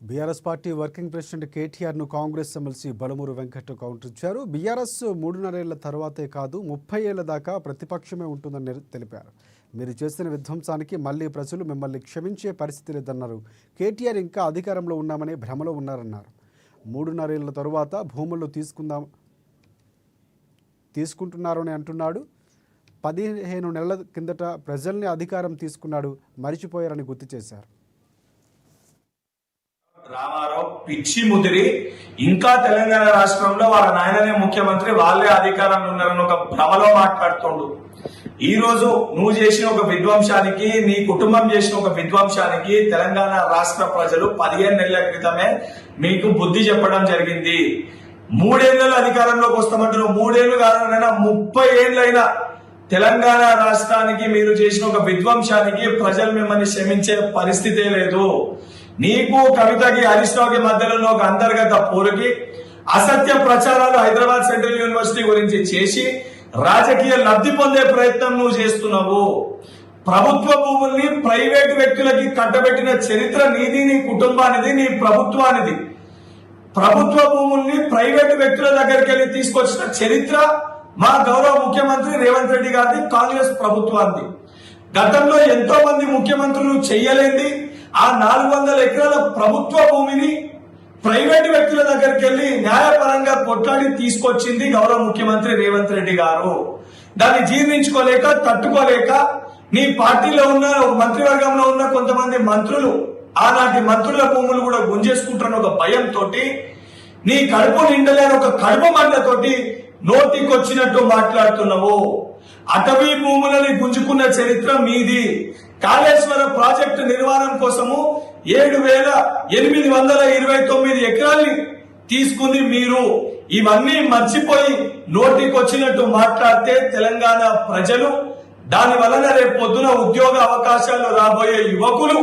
BRS party working president కేటీఆర్ను Congress MLC Balmuri Venkat counter ఇచ్చారు. BRS 3.5 ఏళ్ల తర్వాతే కాదు 30 ఏళ్ల దాకా ప్రతిపక్షమే ఉంటుందని తెలిపారు. మీరు చేసిన విధ్వంసానికి మళ్లీ ప్రజలు మిమ్మల్ని క్షమించే పరిస్థితి లేదన్నారు. కేటీఆర్ ఇంకా అధికారంలో ఉన్నామని భ్రమలో ఉన్నారన్నారు. 3.5 ఏళ్ల తరువాత భూములు తీసుకుంటున్నారని అంటున్నాడు. 15 నెలల కిందట ప్రజల్ని అధికారం తీసుకున్నాడు, మరిచిపోయారని గుర్తు చేశారు. రామారావు పిచ్చి ముదిరి ఇంకా తెలంగాణ రాష్ట్రంలో వాళ్ళ నాయననే ముఖ్యమంత్రి, వాళ్ళే అధికారంలో ఉన్నారని ఒక భ్రమలో మాట్లాడుతుండు. ఈ రోజు నువ్వు చేసిన ఒక విధ్వంసానికి, నీ కుటుంబం చేసిన ఒక విధ్వంసానికి తెలంగాణ రాష్ట్ర ప్రజలు 15 నెలల క్రితమే మీకు బుద్ధి చెప్పడం జరిగింది. 3 ఏళ్లలో అధికారంలోకి వస్తామంటున్నావు. 3 ఏళ్లు కాదనైనా 30 ఏళ్లైనా తెలంగాణ రాష్ట్రానికి మీరు చేసిన ఒక విధ్వంసానికి ప్రజలు మిమ్మల్ని క్షమించే పరిస్థితే లేదు. నీకు కవితకి హరీష్ రావుకి మధ్యలో ఒక అంతర్గత పోరుకి అసత్య ప్రచారాలు హైదరాబాద్ సెంట్రల్ యూనివర్సిటీ గురించి చేసి రాజకీయ లబ్ధి పొందే ప్రయత్నం నువ్వు చేస్తున్నావు. ప్రభుత్వ భూముల్ని ప్రైవేటు వ్యక్తులకి కట్టబెట్టిన చరిత్ర నీది, నీ కుటుంబానిది, నీ ప్రభుత్వానిది. ప్రభుత్వ భూముల్ని ప్రైవేటు వ్యక్తుల దగ్గరికి వెళ్ళి తీసుకొచ్చిన చరిత్ర మా గౌరవ ముఖ్యమంత్రి రేవంత్ రెడ్డి గారిది, కాంగ్రెస్ ప్రభుత్వానికి. గతంలో ఎంతో మంది ముఖ్యమంత్రులు చెయ్యలేంది ఆ 400 ఎకరాల ప్రభుత్వ భూమిని ప్రైవేటు వ్యక్తుల దగ్గరికి వెళ్లి న్యాయపరంగా కొట్లాడి తీసుకొచ్చింది గౌరవ ముఖ్యమంత్రి రేవంత్ రెడ్డి గారు. దాన్ని జీర్ణించుకోలేక, తట్టుకోలేక నీ పార్టీలో ఉన్న మంత్రివర్గంలో ఉన్న కొంతమంది మంత్రులు ఆనాటి మంత్రుల భూములు కూడా గుంజేసుకుంటున్న ఒక భయంతో, నీ కడుపు నిండలేని ఒక కడుపు మంటతోటి నోటికొచ్చినట్టు మాట్లాడుతున్నావు. అటవీ భూములని గుంజుకున్న చరిత్ర మీది. కాళేశ్వర ప్రాజెక్టు నిర్మాణం కోసము 7,829 ఎకరాల్ని తీసుకుంది మీరు. ఇవన్నీ మర్చిపోయి నోటికొచ్చినట్టు మాట్లాడితే తెలంగాణ ప్రజలు, దాని వలన రేపు పొద్దున ఉద్యోగ అవకాశాలు రాబోయే యువకులు